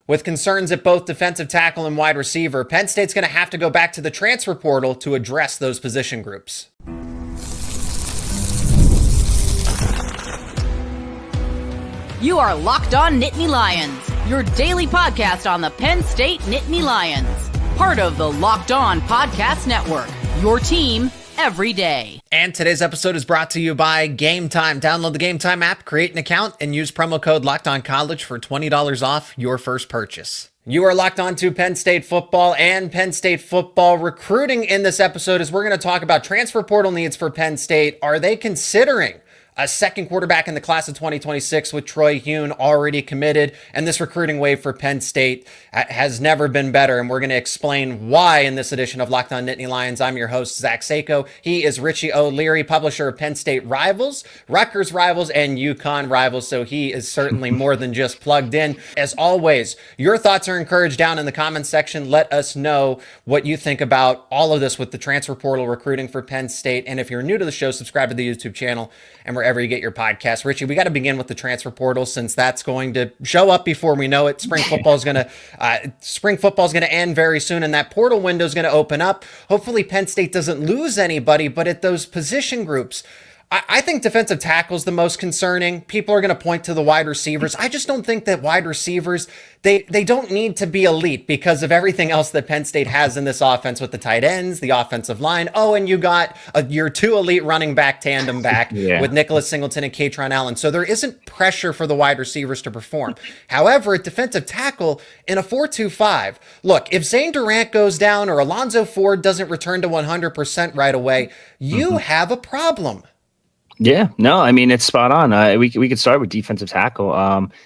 With concerns at both defensive tackle and wide receiver, Penn State's going to have to go back to the transfer portal to address those position groups. You are Locked On Nittany Lions, your daily podcast on the Penn State Nittany Lions. Part of the Locked On Podcast Network, your team every day. And today's episode is brought to you by Game Time. Download the Game Time app, create an account, and use promo code LOCKEDONCollege for $20 off your first purchase. You are locked on to Penn State football and Penn State football recruiting in this episode as we're going to talk about transfer portal needs for Penn State. Are they considering a second quarterback in the class of 2026 with Troy Huhn already committed? And this recruiting wave for Penn State has never been better. And we're going to explain why in this edition of Locked On Nittany Lions. I'm your host, Zach Seyko. He is Richie O'Leary, publisher of Penn State Rivals, Rutgers Rivals, and UConn Rivals. So he is certainly more than just plugged in. As always, your thoughts are encouraged down in the comments section. Let us know what you think about all of this with the transfer portal recruiting for Penn State. And if you're new to the show, subscribe to the YouTube channel and wherever you get your podcast. Richie, we got to begin with the transfer portal since that's going to show up before we know it. Spring football is going to end very soon, and that portal window is going to open up. Hopefully Penn State doesn't lose anybody, but at those position groups, I think defensive tackle is the most concerning. People are going to point to the wide receivers. I just don't think that wide receivers, they don't need to be elite because of everything else that Penn State has in this offense with the tight ends, the offensive line. Oh, and you got your two elite running back tandem back with Nicholas Singleton and Katron Allen. So there isn't pressure for the wide receivers to perform. However, at defensive tackle in a 4-2-5, look, if Zane Durant goes down or Alonzo Ford doesn't return to 100% right away, you have a problem. Yeah, no, I mean, it's spot on. We could start with defensive tackle.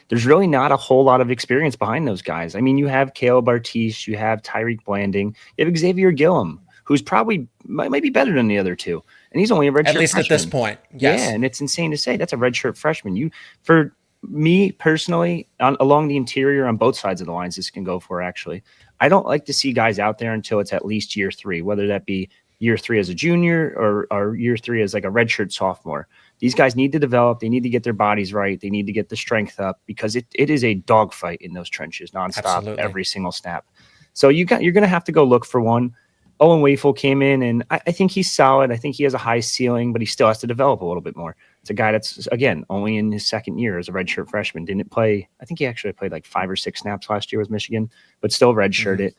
There's really not a whole lot of experience behind those guys. I mean, you have Caleb Artis, you have Tyreek Blanding, you have Xavier Gillum, who's probably might be better than the other two. And he's only a redshirt freshman. At least at this point, yes. Yeah, and it's insane to say that's a redshirt freshman. For me personally, along the interior on both sides of the lines, this can go for actually. I don't like to see guys out there until it's at least year 3, whether that be year 3 as a junior or year 3 as like a redshirt sophomore. These guys need to develop. They need to get their bodies right. They need to get the strength up because it is a dogfight in those trenches nonstop. Absolutely. Every single snap. So you're going to have to go look for one. Owen Wafel came in, and I think he's solid. I think he has a high ceiling, but he still has to develop a little bit more. It's a guy that's, again, only in his second year as a redshirt freshman. Didn't play. I think he actually played like 5 or 6 snaps last year with Michigan, but still redshirted.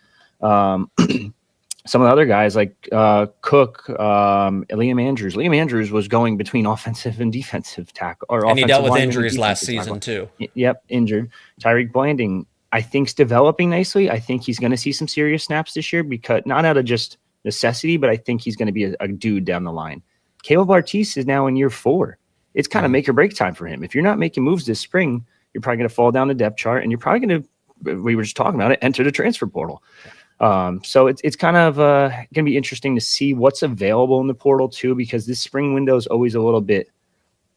Some of the other guys like Cook, Liam Andrews. Liam Andrews was going between offensive and defensive tackle. And he dealt with injuries last season too. Yep, injured. Tyreek Blanding, I think, is developing nicely. I think he's going to see some serious snaps this year because not out of just necessity, but I think he's going to be a dude down the line. Caleb Artis is now in year 4. It's kind of make or break time for him. If you're not making moves this spring, you're probably going to fall down the depth chart, and you're probably going to, we were just talking about it, enter the transfer portal. So it's kind of going to be interesting to see what's available in the portal too, because this spring window is always a little bit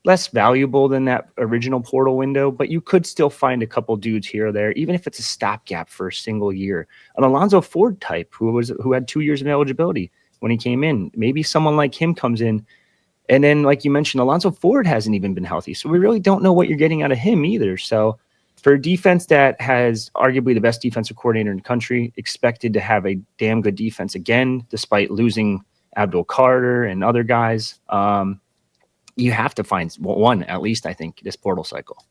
less valuable than that original portal window, but you could still find a couple dudes here or there, even if it's a stopgap for a single year. An Alonzo Ford type who had 2 years of eligibility when he came in. Maybe someone like him comes in, and then like you mentioned, Alonzo Ford hasn't even been healthy, so we really don't know what you're getting out of him either. So for a defense that has arguably the best defensive coordinator in the country, expected to have a damn good defense again, despite losing Abdul Carter and other guys, you have to find one, at least, I think, this portal cycle.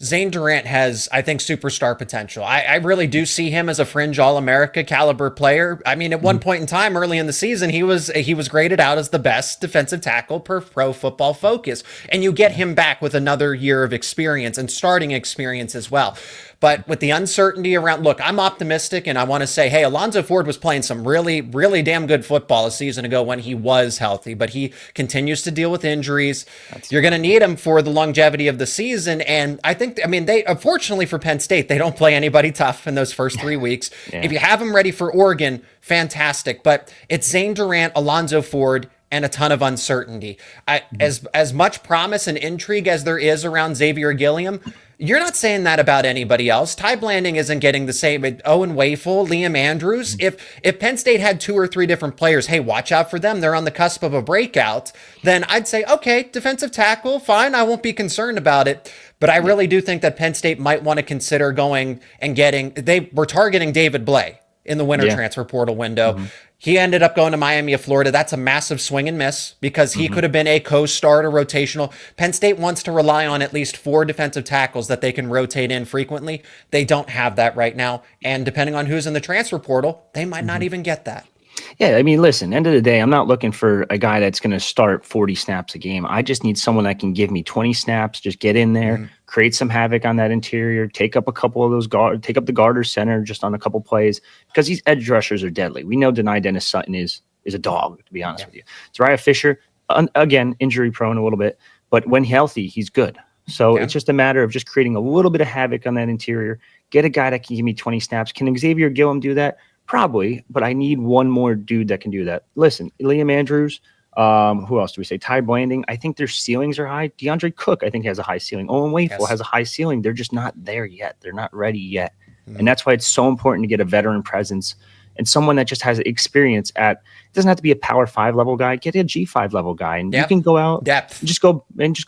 Zane Durant has, I think, superstar potential. I really do see him as a fringe All-America caliber player. I mean, at one point in time early in the season, he was graded out as the best defensive tackle per Pro Football Focus. And you get him back with another year of experience and starting experience as well. But with the uncertainty around, look, I'm optimistic, and I want to say, hey, Alonzo Ford was playing some really, really damn good football a season ago when he was healthy, but he continues to deal with injuries. You're going to need him for the longevity of the season, and I think, they, unfortunately for Penn State, they don't play anybody tough in those first 3 weeks. Yeah. If you have him ready for Oregon, fantastic, but it's Zane Durant, Alonzo Ford, and a ton of uncertainty. As much promise and intrigue as there is around Xavier Gilliam, you're not saying that about anybody else. Ty Blanding isn't getting the same. Owen Wafel, Liam Andrews. If Penn State had 2 or 3 different players, hey, watch out for them, they're on the cusp of a breakout, then I'd say, okay, defensive tackle, fine, I won't be concerned about it. But I really do think that Penn State might want to consider going and they were targeting David Blay in the winter transfer portal window. He ended up going to Miami of Florida. That's a massive swing and miss because he could have been a co-starter rotational. Penn State wants to rely on at least 4 defensive tackles that they can rotate in frequently. They don't have that right now. And depending on who's in the transfer portal, they might not even get that. Yeah, I mean, listen, end of the day, I'm not looking for a guy that's going to start 40 snaps a game. I just need someone that can give me 20 snaps, just get in there, create some havoc on that interior, take up a couple of those take up the guard or center just on a couple plays, because these edge rushers are deadly. We know Denai Dennis Sutton is a dog, to be honest with you. Zariah Fisher, again, injury prone a little bit, but when healthy, he's good. So it's just a matter of just creating a little bit of havoc on that interior, get a guy that can give me 20 snaps. Can Xavier Gilliam do that? Probably, but I need one more dude that can do that. Listen, Liam Andrews, who else do we say? Ty Blanding. I think their ceilings are high. DeAndre Cook, I think, has a high ceiling. Owen Wafel has a high ceiling. They're just not there yet. They're not ready yet. And that's why it's so important to get a veteran presence and someone that just has experience it doesn't have to be a Power 5 level guy. Get a G5 level guy, and you can go out depth. Just go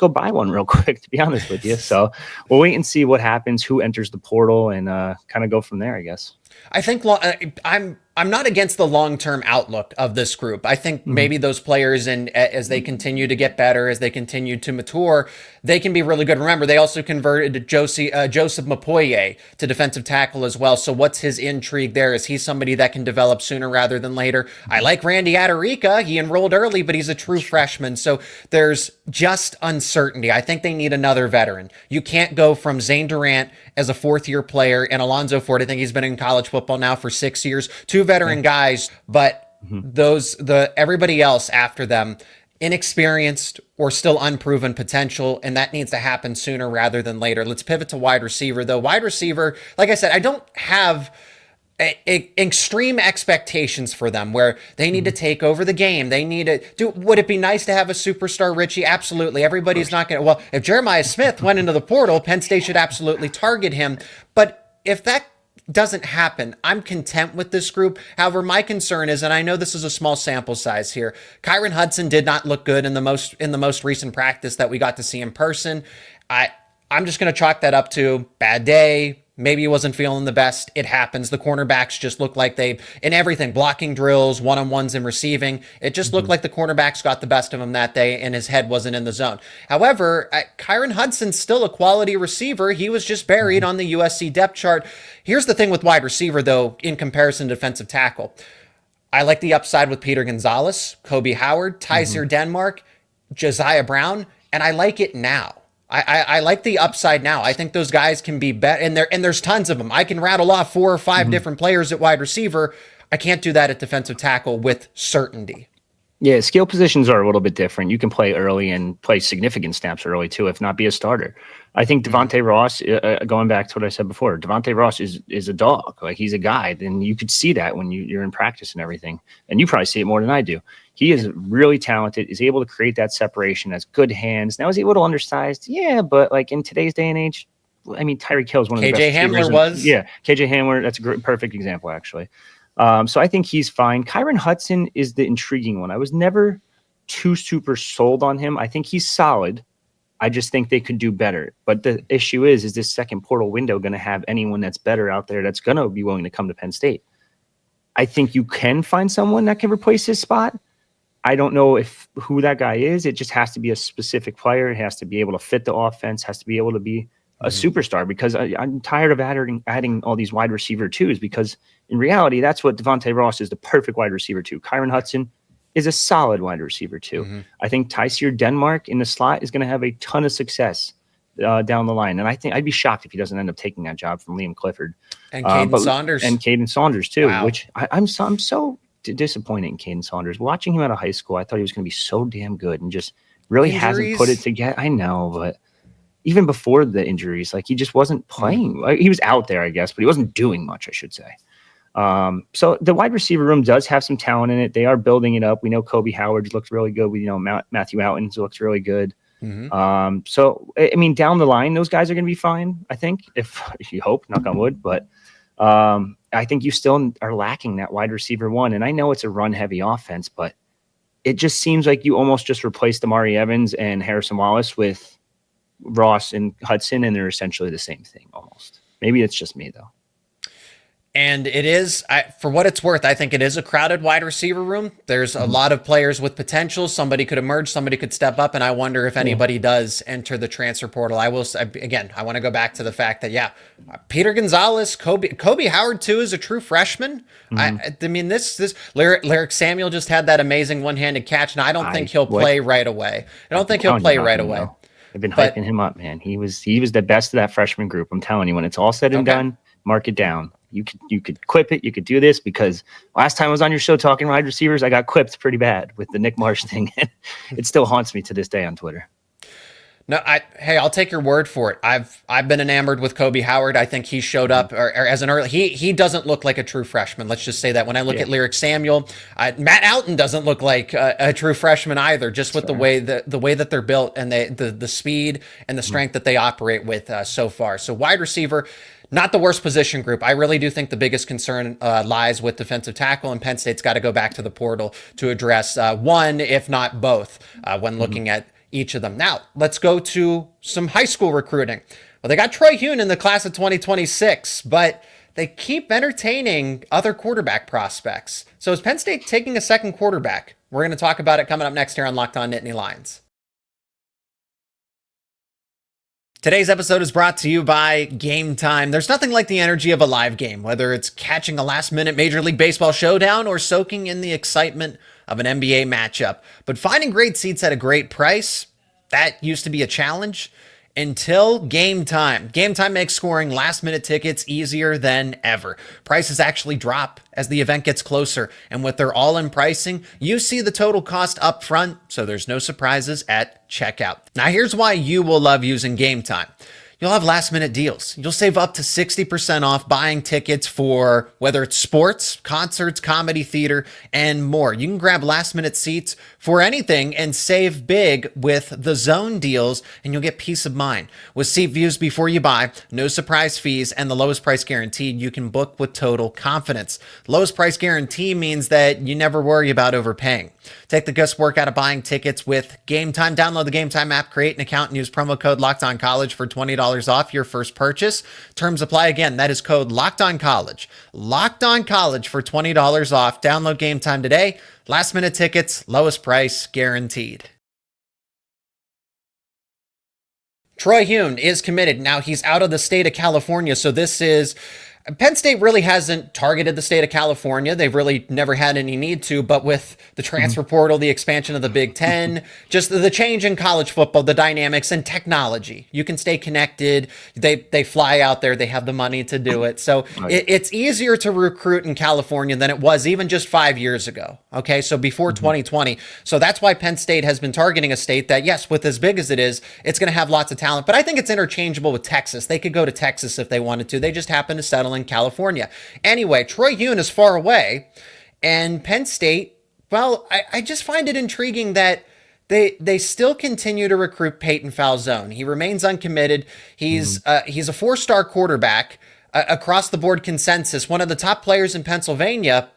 buy one real quick, to be honest with you. So we'll wait and see what happens, who enters the portal, and kind of go from there, I guess. I think I'm not against the long-term outlook of this group. I think maybe those players, and as they continue to get better, as they continue to mature, they can be really good. Remember, they also converted Joseph Mapoye to defensive tackle as well. So what's his intrigue there? Is he somebody that can develop sooner rather than later? I like Randy Adarica. He enrolled early, but he's a true freshman. So there's just uncertainty. I think they need another veteran. You can't go from Zane Durant as a 4th-year player and Alonzo Ford, I think he's been in college football now for 6 years, 2 veteran guys, but everybody else after them, inexperienced or still unproven potential, and that needs to happen sooner rather than later. Let's pivot to wide receiver, though. Wide receiver, like I said, I don't have extreme expectations for them where they need to take over the game. They need to do. Would it be nice to have a superstar Richie? Absolutely. Everybody's not going to. Well, if Jeremiah Smith went into the portal, Penn State should absolutely target him. But if that doesn't happen, I'm content with this group. However, my concern is, and I know this is a small sample size here, Kyron Hudson did not look good in the most recent practice that we got to see in person. I'm just going to chalk that up to bad day. Maybe he wasn't feeling the best. It happens. The cornerbacks just look like in everything, blocking drills, one-on-ones and receiving, it just looked like the cornerbacks got the best of him that day and his head wasn't in the zone. However, Kyron Hudson's still a quality receiver. He was just buried on the USC depth chart. Here's the thing with wide receiver, though, in comparison to defensive tackle. I like the upside with Peter Gonzalez, Kobe Howard, Tysier Denmark, Josiah Brown, and I like it now. I like the upside now. I think those guys can be better, and there's tons of them. I can rattle off 4 or 5 different players at wide receiver. I can't do that at defensive tackle with certainty. Yeah, skill positions are a little bit different. You can play early and play significant snaps early too, if not be a starter. I think Devontae Ross, going back to what I said before, Devontae Ross is a dog. Like, he's a guy, and you could see that when you're in practice and everything. And you probably see it more than I do. He is really talented, is able to create that separation, has good hands. Now, is he a little undersized? Yeah, but like in today's day and age, I mean, Tyreek Hill is one of the best. KJ Hamler was. Yeah, KJ Hamler, that's a perfect example, actually. So I think he's fine. Kyron Hudson is the intriguing one. I was never too super sold on him. I think he's solid. I just think they could do better. But the issue is this second portal window going to have anyone that's better out there that's going to be willing to come to Penn State? I think you can find someone that can replace his spot. I don't know who that guy is. It just has to be a specific player. It has to be able to fit the offense, has to be able to be a superstar, because I'm tired of adding all these wide receiver twos, because in reality, that's what Devontae Ross is, the perfect wide receiver two. Kyron Hudson is a solid wide receiver too. I think Tysier Denmark in the slot is going to have a ton of success down the line. And I think I'd be shocked if he doesn't end up taking that job from Liam Clifford. And Caden Saunders. And Caden Saunders too, wow. Which I'm so disappointed in Caden Saunders. Watching him out of high school, I thought he was going to be so damn good, and just really hasn't put it together. I know, but even before the injuries, like, he just wasn't playing. Like, he was out there, I guess, but he wasn't doing much, I should say. So the wide receiver room does have some talent in it. They are building it up. We know Kobe Howard looks really good. We know Matthew Outens looks really good. So I mean, down the line, those guys are going to be fine. I think, if you hope, knock on wood. But I think you still are lacking that wide receiver one. And I know it's a run heavy offense, but it just seems like you almost just replaced Amari Evans and Harrison Wallace with Ross and Hudson, and they're essentially the same thing almost. Maybe it's just me though. And it is, for what it's worth, I think it is a crowded wide receiver room. There's a lot of players with potential. Somebody could emerge, somebody could step up, and I wonder if anybody does enter the transfer portal. I want to go back to the fact that, Peter Gonzalez, Kobe Howard, too, is a true freshman. I mean, this Lyric Samuel just had that amazing one-handed catch, and I don't think he'll play right away. I've been hyping him up, man. He was the best of that freshman group. I'm telling you, when it's all said and done, mark it down. You could quip it. You could do this, because last time I was on your show talking wide receivers, I got quipped pretty bad with the Nick Marsh thing. It still haunts me to this day on Twitter. No, I'll take your word for it. I've been enamored with Kobe Howard. I think he showed up or as an early. He doesn't look like a true freshman. Let's just say that. When I look at Lyric Samuel, Matt Outen doesn't look like a true freshman either. Just with the way that they're built and the speed and the strength that they operate with so far. So wide receiver, not the worst position group. I really do think the biggest concern lies with defensive tackle, and Penn State's got to go back to the portal to address one, if not both, when looking at each of them. Now, let's go to some high school recruiting. Well, they got Troy Huhn in the class of 2026, but they keep entertaining other quarterback prospects. So is Penn State taking a second quarterback? We're going to talk about it coming up next here on Locked On Nittany Lions. Today's episode is brought to you by Game Time. There's nothing like the energy of a live game, whether it's catching a last-minute Major League Baseball showdown or soaking in the excitement of an NBA matchup. But finding great seats at a great price, that used to be a challenge until Game Time. Game Time makes scoring last-minute tickets easier than ever. Prices actually drop as the event gets closer, and with their all-in pricing, you see the total cost up front, so there's no surprises at checkout. Now, here's why you will love using Game Time. You'll have last-minute deals. You'll save up to 60% off buying tickets for whether it's sports, concerts, comedy, theater, and more. You can grab last-minute seats for anything and save big with the Zone deals, and you'll get peace of mind. With seat views before you buy, no surprise fees, and the lowest price guaranteed, you can book with total confidence. Lowest price guarantee means that you never worry about overpaying. Take the guesswork out of buying tickets with Game Time. Download the Game Time app, create an account, and use promo code LOCKEDONCollege for $20 off your first purchase. Terms apply. Again, that is code LOCKEDONCollege. LOCKEDONCollege for $20 off. Download Game Time today. Last minute tickets, lowest price guaranteed. Troy Huhn is committed. Now he's out of the state of California, so this is... Penn State really hasn't targeted the state of California. They've really never had any need to, but with the transfer portal, the expansion of the Big Ten, just the change in college football, the dynamics and technology, you can stay connected. They fly out there. They have the money to do it. So it's easier to recruit in California than it was even just 5 years ago. Okay, so before 2020. So that's why Penn State has been targeting a state that, yes, with as big as it is, it's going to have lots of talent. But I think it's interchangeable with Texas. They could go to Texas if they wanted to. They just happen to settle in California. Anyway, Troy Huhn is far away, and Penn State, well, I just find it intriguing that they still continue to recruit Peyton Falzone. He remains uncommitted. He's a four-star quarterback, across the board consensus, one of the top players in Pennsylvania,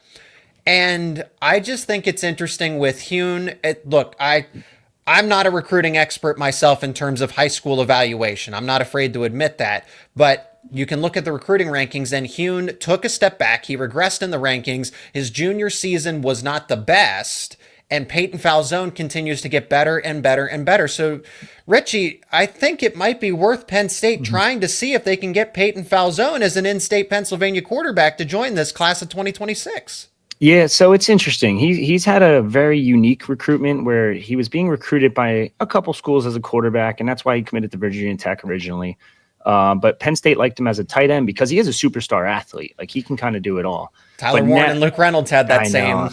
and I just think it's interesting with Huhn. Look, I'm not a recruiting expert myself in terms of high school evaluation. I'm not afraid to admit that, but you can look at the recruiting rankings, and Huhn took a step back. He regressed in the rankings. His junior season was not the best, and Peyton Falzone continues to get better and better and better. So, Richie, I think it might be worth Penn State trying to see if they can get Peyton Falzone as an in-state Pennsylvania quarterback to join this class of 2026. Yeah, so it's interesting. He's had a very unique recruitment where he was being recruited by a couple schools as a quarterback, and that's why he committed to Virginia Tech originally. But Penn State liked him as a tight end because he is a superstar athlete. Like, he can kind of do it all. Tyler Warren and Luke Reynolds had that same.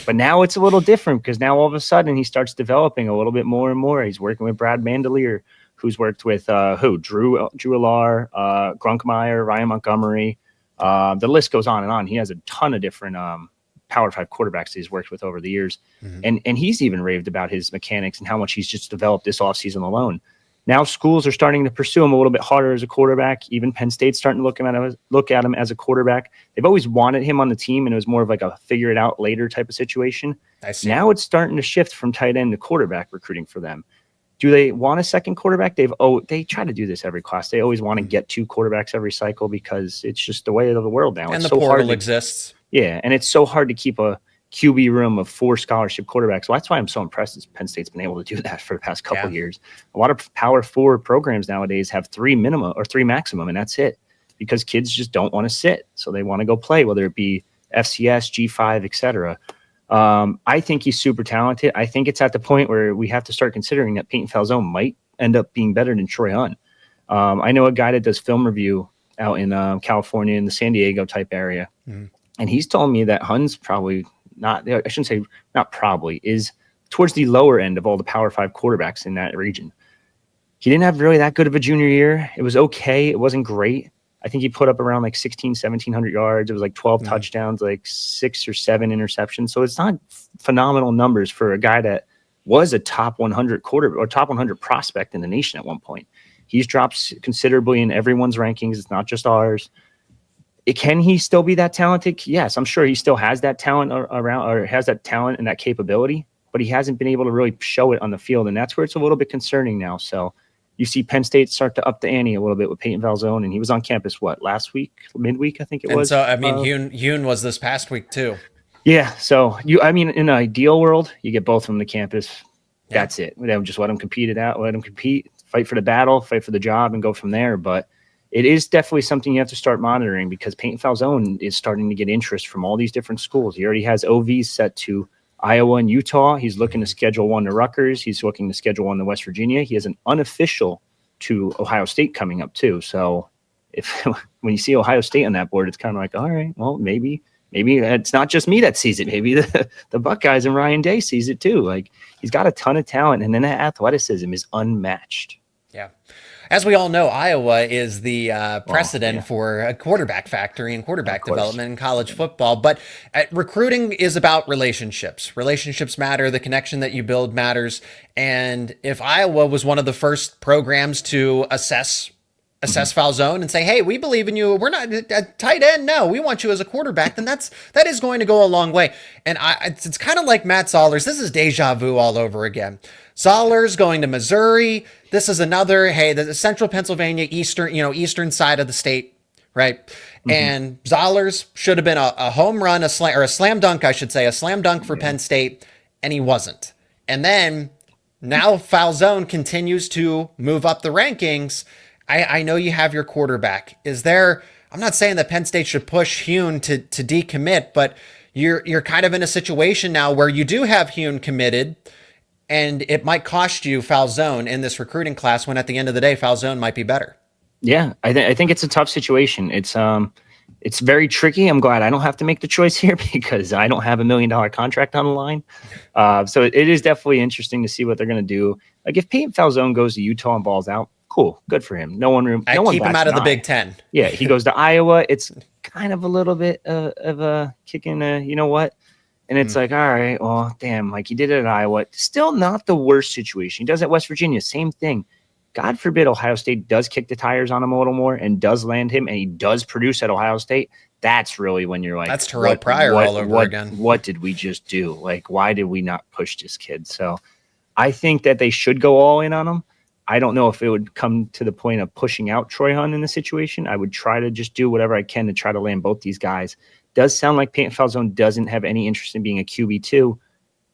But now it's a little different because now all of a sudden he starts developing a little bit more and more. He's working with Brad Mandelier, who's worked with Drew Alar, Grunkmeyer, Ryan Montgomery. The list goes on and on. He has a ton of different Power 5 quarterbacks that he's worked with over the years. And he's even raved about his mechanics and how much he's just developed this offseason alone. Now schools are starting to pursue him a little bit harder as a quarterback. Even Penn State's starting to look at him as a quarterback. They've always wanted him on the team, and it was more of like a figure it out later type of situation. I see. Now it's starting to shift from tight end to quarterback recruiting for them. Do they want a second quarterback? They try to do this every class. They always want to get 2 quarterbacks every cycle because it's just the way of the world now. And it's the so portal hard exists. Yeah, and it's so hard to keep a QB room of 4 scholarship quarterbacks. So that's why I'm so impressed as Penn State's been able to do that for the past couple years. A lot of Power 4 programs nowadays have 3 minimum or 3 maximum, and that's it, because kids just don't want to sit. So they want to go play, whether it be FCS, G5, etc. I think he's super talented. I think it's at the point where we have to start considering that Peyton Falzone might end up being better than Troy Huhn. I know a guy that does film review out in California, in the San Diego type area. And he's told me that Huhn's probably not, I shouldn't say not probably, is towards the lower end of all the Power 5 quarterbacks in that region. He didn't have really that good of a junior year. It was okay. It wasn't great. I think he put up around like 1,700 yards. It was like 12 touchdowns, like 6 or 7 interceptions. So it's not phenomenal numbers for a guy that was a top 100 quarterback or top 100 prospect in the nation at one point. He's dropped considerably in everyone's rankings. It's not just ours. Can he still be that talented? Yes, I'm sure he still has that talent around, or has that talent and that capability, but he hasn't been able to really show it on the field. And that's where it's a little bit concerning now. So you see Penn State start to up the ante a little bit with Peyton Falzone, and he was on campus, last week, midweek, I think it was. So, I mean, Huhn was this past week too. Yeah. So in an ideal world, you get both from the campus. Yeah. That's it. Just let them compete it out, let them compete, fight for the battle, fight for the job, and go from there. But it is definitely something you have to start monitoring, because Peyton Falzone is starting to get interest from all these different schools. He already has OVs set to Iowa and Utah. He's looking to schedule one to Rutgers. He's looking to schedule one to West Virginia. He has an unofficial to Ohio State coming up too. So when you see Ohio State on that board, it's kind of like, all right, well, maybe it's not just me that sees it. Maybe the Buckeyes and Ryan Day sees it too. Like, he's got a ton of talent, and then that athleticism is unmatched. Yeah. As we all know, Iowa is the precedent for a quarterback factory and quarterback development in college football. But recruiting is about relationships. Relationships matter. The connection that you build matters. And if Iowa was one of the first programs to assess Falzone and say, hey, we believe in you, we're not a tight end, no, we want you as a quarterback, then that is going to go a long way. And it's kind of like Matt Zollers. This is deja vu all over again. Zollers going to Missouri. This is another, hey, the central Pennsylvania, eastern side of the state, right? And Zollers should have been a home run, a slam dunk, I should say, a slam dunk for Penn State, and he wasn't. And then now Falzone continues to move up the rankings. I know you have your quarterback. I'm not saying that Penn State should push Huhn to decommit, but you're kind of in a situation now where you do have Huhn committed, and it might cost you Falzone in this recruiting class, when at the end of the day, Falzone might be better. Yeah, I think it's a tough situation. It's very tricky. I'm glad I don't have to make the choice here, because I don't have $1 million contract on the line. So it is definitely interesting to see what they're going to do. Like, if Peyton Falzone goes to Utah and balls out, cool, good for him. Keep him out of the Big Ten. Yeah, he goes to Iowa. It's kind of a little bit of a kick in the, you know what? And it's like, all right, well, damn, like, he did it at Iowa. Still not the worst situation. He does at West Virginia, same thing. God forbid Ohio State does kick the tires on him a little more and does land him, and he does produce at Ohio State. That's really when you're like, that's Terrell Pryor all over again. What did we just do? Like, why did we not push this kid? So I think that they should go all in on him. I don't know if it would come to the point of pushing out Troy Huhn in the situation. I would try to just do whatever I can to try to land both these guys. Does sound like Peyton Falzone doesn't have any interest in being a QB2.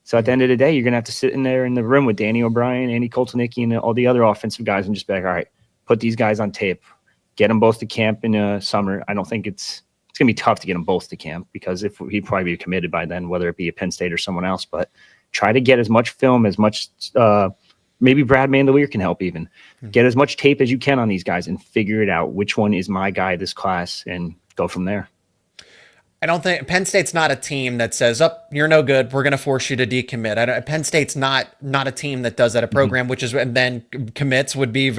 So at the end of the day, you're going to have to sit in there in the room with Danny O'Brien, Andy Koltonicki, and all the other offensive guys and just be like, all right, put these guys on tape, get them both to camp in summer. I don't think it's going to be tough to get them both to camp, because if he'd probably be committed by then, whether it be at Penn State or someone else. But try to get as much film, as much maybe Brad Mandelier can help even. Get as much tape as you can on these guys and figure it out. Which one is my guy this class, and go from there. I don't think Penn State's not a team that says, "Oh, you're no good. We're going to force you to decommit." Penn State's not a team that does that. A program which is, and then recruits would be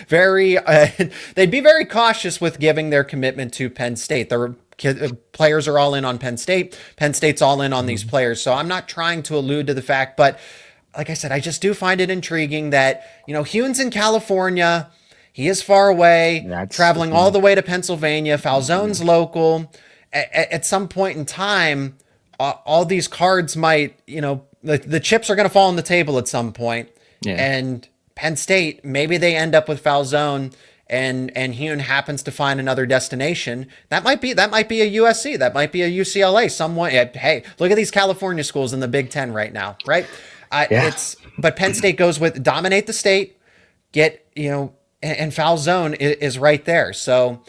very they'd be very cautious with giving their commitment to Penn State. The players are all in on Penn State. Penn State's all in on these players. So I'm not trying to allude to the fact, but like I said, I just do find it intriguing that, Huhn's in California. He is far away, traveling all the way to Pennsylvania. Falzone's local. At some point in time, all these cards might, the chips are going to fall on the table at some point. Yeah. And Penn State, maybe they end up with Falzone and Huhn happens to find another destination. That might be a USC. That might be a UCLA. Someone, hey, look at these California schools in the Big Ten right now, right? But Penn State goes with dominate the state, and Falzone is right there. So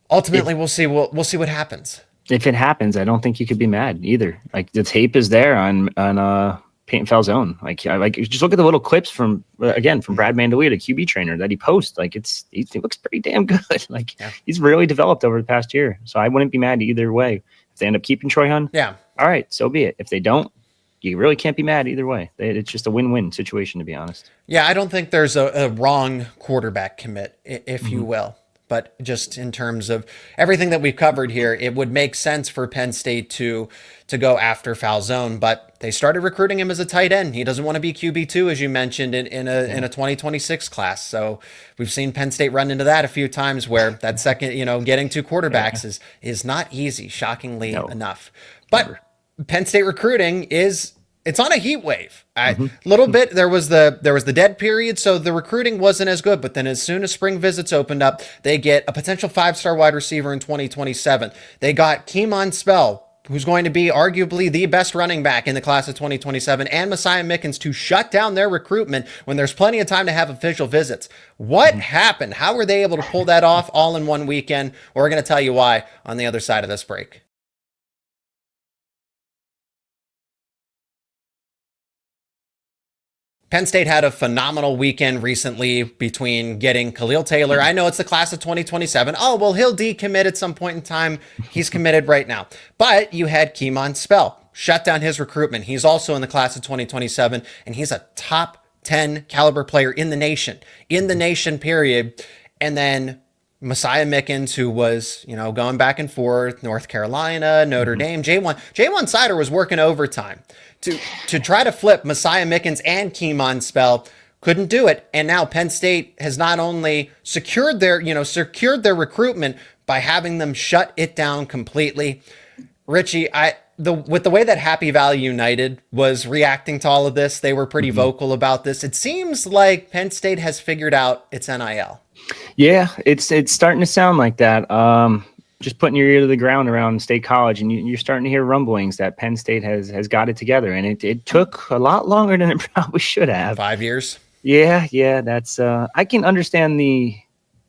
ultimately, we'll see what happens. If it happens, I don't think you could be mad either. Like the tape is there on Peyton Falzone. Like just look at the little clips from Brad Mandolita, the QB trainer, that he posts. Like he looks pretty damn good. He's really developed over the past year. So I wouldn't be mad either way. If they end up keeping Troy Huhn, all right, so be it. If they don't, you really can't be mad either way. It's just a win-win situation, to be honest. Yeah, I don't think there's a wrong quarterback commit, if you will. But just in terms of everything that we've covered here, it would make sense for Penn State to go after Falzone. But they started recruiting him as a tight end. He doesn't want to be QB2, as you mentioned, in a 2026 class. So we've seen Penn State run into that a few times, where that second, getting two quarterbacks is not easy, shockingly enough. But Penn State recruiting it's on a heat wave. Little bit, there was the dead period, so the recruiting wasn't as good. But then as soon as spring visits opened up, they get a potential 5-star wide receiver in 2027. They got Kemon, who's going to be arguably the best running back in the class of 2027, and Messiah Mickens to shut down their recruitment when there's plenty of time to have official visits. What happened? How were they able to pull that off all in one weekend? We're going to tell you why on the other side of this break. Penn State had a phenomenal weekend recently between getting Khalil Taylor. I know it's the class of 2027. Oh, well, he'll decommit at some point in time. He's committed right now. But you had Kemon shut down his recruitment. He's also in the class of 2027, and he's a top 10 caliber player in the nation, period. And then Messiah Mickens, who was, going back and forth, North Carolina, Notre Dame, J1 Sider was working overtime to try to flip Messiah Mickens and Kemon couldn't do it. And now Penn State has not only secured their recruitment by having them shut it down completely. Richie, with the way that Happy Valley United was reacting to all of this, they were pretty vocal about this. It seems like Penn State has figured out its NIL. Yeah, it's starting to sound like that. Just putting your ear to the ground around State College, and you're starting to hear rumblings that Penn State has got it together, and it took a lot longer than it probably should have. 5 years. Yeah, that's I can understand the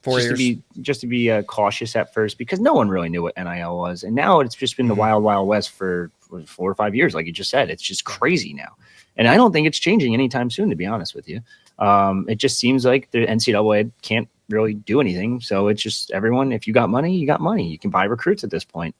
4 years. Just to be cautious at first, because no one really knew what NIL was, and now it's just been the wild west for 4 or 5 years, like you just said. It's just crazy now, and I don't think it's changing anytime soon, to be honest with you. It just seems like the NCAA can't really do anything. So it's just everyone, if you got money, you got money. You can buy recruits at this point.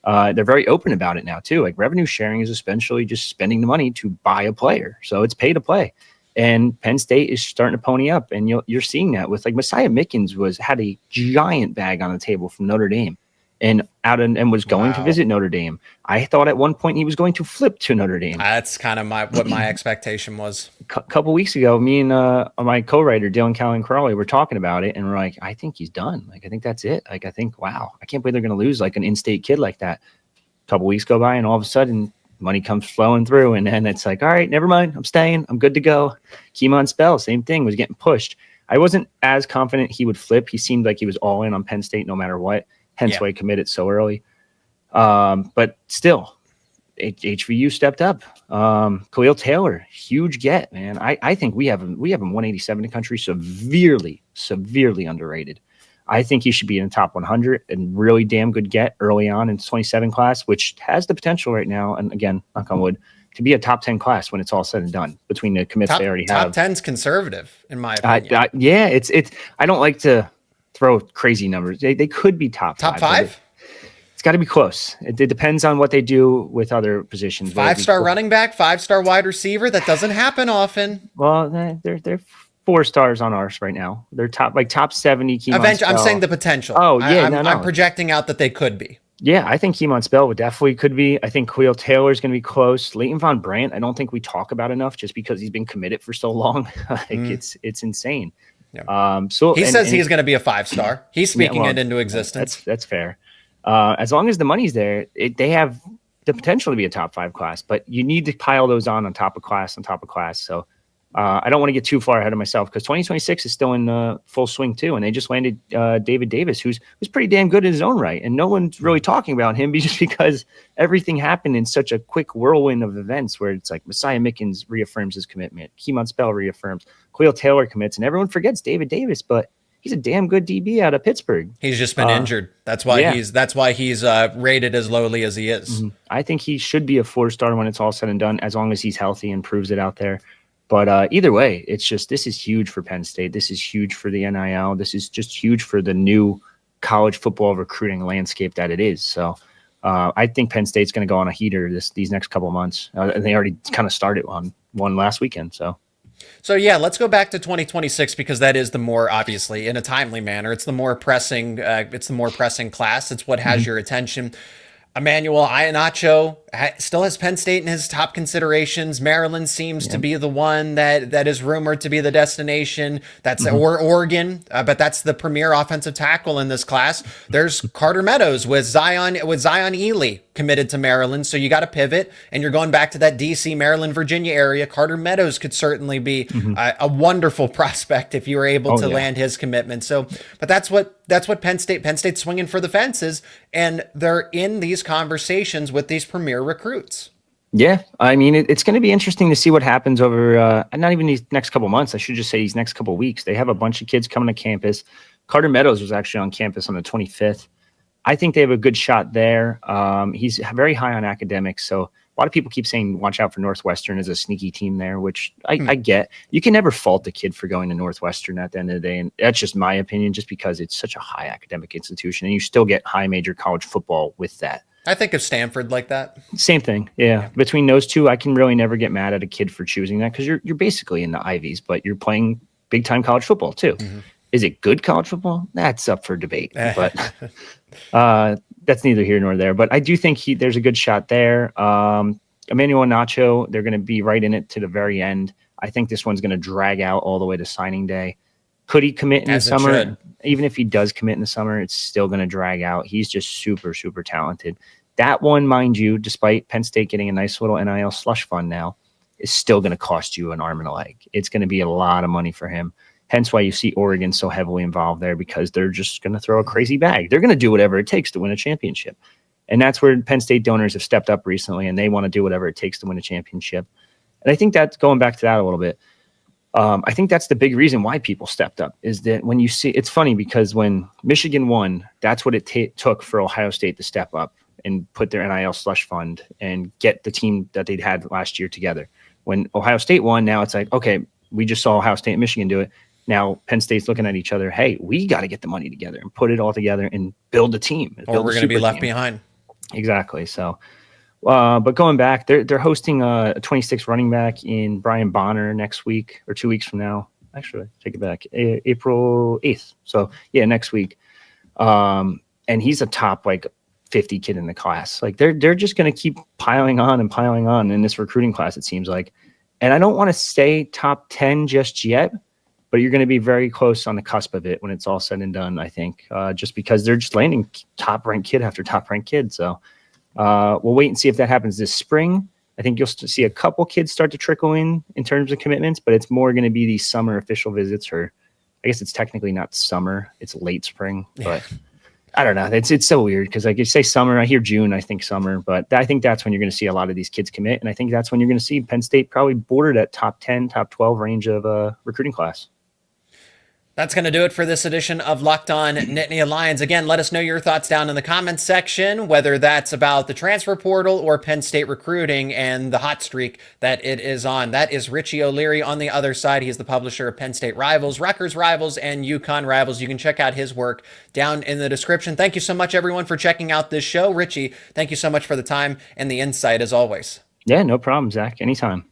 They're very open about it now too. Like revenue sharing is essentially just spending the money to buy a player. So it's pay to play. And Penn State is starting to pony up. And you're seeing that with like Messiah Mickens had a giant bag on the table from Notre Dame and was going to visit Notre Dame. I thought at one point he was going to flip to Notre Dame. That's kind of what my expectation was. A couple weeks ago, me and my co-writer Dylan Callan Crawley were talking about it, and we're like, I think he's done. Like, I think that's it. Like, I think, wow, I can't believe they're going to lose like an in-state kid like that. A couple weeks go by, and all of a sudden, money comes flowing through, and then it's like, all right, never mind, I'm staying, I'm good to go. Kemon, same thing, was getting pushed. I wasn't as confident he would flip. He seemed like he was all in on Penn State no matter what. Hence why he committed so early. But still, HVU stepped up. Khalil Taylor, huge get, man. I think we have him 187 in the country, severely underrated. I think he should be in the top 100 and really damn good get early on in 27 class, which has the potential right now. And again, knock on wood, to be a top 10 class when it's all said and done between the commits they already have. Top 10's conservative, in my opinion. It's I don't like to throw crazy numbers. They could be top five. It's got to be close. It depends on what they do with other positions. 5-star running back, 5-star wide receiver. That doesn't happen often. Well, they're 4 stars on ours right now. They're top 70. I'm saying the potential. Oh yeah, I'm projecting out that they could be. Yeah, I think Kemon Spell could be. I think Khalil Taylor is going to be close. Leighton Von Brandt, I don't think we talk about enough just because he's been committed for so long. It's insane. Yeah. So he says he's going to be a 5-star. He's speaking it into existence. That's fair. As long as the money's there, they have the potential to be a top 5 class, but you need to pile those on top of class. So I don't want to get too far ahead of myself because 2026 is still in full swing too. And they just landed David Davis, who's pretty damn good in his own right. And no one's really talking about him just because everything happened in such a quick whirlwind of events where it's like Messiah Mickens reaffirms his commitment. Kemon Spell reaffirms. Khalil Taylor commits, and everyone forgets David Davis, but he's a damn good DB out of Pittsburgh. He's just been injured. That's why he's rated as lowly as he is. Mm-hmm. I think he should be a 4-star when it's all said and done, as long as he's healthy and proves it out there. But either way, this is huge for Penn State. This is huge for the NIL. This is just huge for the new college football recruiting landscape that it is. So I think Penn State's going to go on a heater these next couple of months. And they already kind of started on one last weekend. So yeah, let's go back to 2026 because that is the more, obviously, in a timely manner. It's the more pressing. It's the more pressing class. It's what has your attention. Emmanuel Iheanacho still has Penn State in his top considerations. Maryland seems to be the one that is rumored to be the destination. That's or Oregon, but that's the premier offensive tackle in this class. There's Carter Meadows with Zion Ely committed to Maryland. So you got to pivot, and you're going back to that DC, Maryland, Virginia area. Carter Meadows could certainly be a wonderful prospect if you were able to land his commitment. So, but that's what Penn State's swinging for the fences, and they're in these conversations with these premier recruits. Yeah, I mean, it's going to be interesting to see what happens over not even these next couple months. I should just say these next couple weeks. They have a bunch of kids coming to campus. Carter Meadows was actually on campus on the 25th. I think they have a good shot there. He's very high on academics, so a lot of people keep saying watch out for Northwestern as a sneaky team there, which I get. You can never fault the kid for going to Northwestern at the end of the day, and that's just my opinion, just because it's such a high academic institution, and you still get high major college football with that. I think of Stanford like that. Same thing. Yeah. Between those two, I can really never get mad at a kid for choosing that because you're basically in the Ivies, but you're playing big time college football too. Is it good college football? That's up for debate, but that's neither here nor there. But I do think there's a good shot there. Emmanuel Nacho, they're going to be right in it to the very end. I think this one's going to drag out all the way to signing day. Could he commit in the summer? Even if he does commit in the summer, it's still going to drag out. He's just super, super talented. That one, mind you, despite Penn State getting a nice little NIL slush fund now, is still going to cost you an arm and a leg. It's going to be a lot of money for him. Hence why you see Oregon so heavily involved there, because they're just going to throw a crazy bag. They're going to do whatever it takes to win a championship. And that's where Penn State donors have stepped up recently, and they want to do whatever it takes to win a championship. And I think that's going back to that a little bit. I think that's the big reason why people stepped up, is that when you see, it's funny because when Michigan won, that's what it took for Ohio State to step up and put their NIL slush fund and get the team that they'd had last year together. When Ohio State won, now it's like, okay, we just saw Ohio State and Michigan do it. Now Penn State's looking at each other. Hey, we got to get the money together and put it all together and build a team. Or we're going to be left behind. Exactly. So, but going back, they're hosting a 26 running back in Brian Bonner next week or 2 weeks from now. Actually, take it back, April 8th. So yeah, next week. And he's a top 50 kid in the class. They're just going to keep piling on in this recruiting class, it seems like. And I don't want to say top 10 just yet, but you're going to be very close on the cusp of it when it's all said and done, I think, just because they're just landing top ranked kid after top ranked kid. So we'll wait and see if that happens this spring. I think you'll see a couple kids start to trickle in terms of commitments, but it's more going to be these summer official visits, or I guess it's technically not summer, it's late spring, but I don't know. It's so weird because you say summer, I hear June, I think summer, but I think that's when you're going to see a lot of these kids commit. And I think that's when you're going to see Penn State probably bordered at top 10, top 12 range of recruiting class. That's going to do it for this edition of Locked On Nittany Lions. Again, let us know your thoughts down in the comments section, whether that's about the transfer portal or Penn State recruiting and the hot streak that it is on. That is Richie O'Leary on the other side. He's the publisher of Penn State Rivals, Rutgers Rivals, and UConn Rivals. You can check out his work down in the description. Thank you so much, everyone, for checking out this show. Richie, thank you so much for the time and the insight, as always. Yeah, no problem, Zach. Anytime.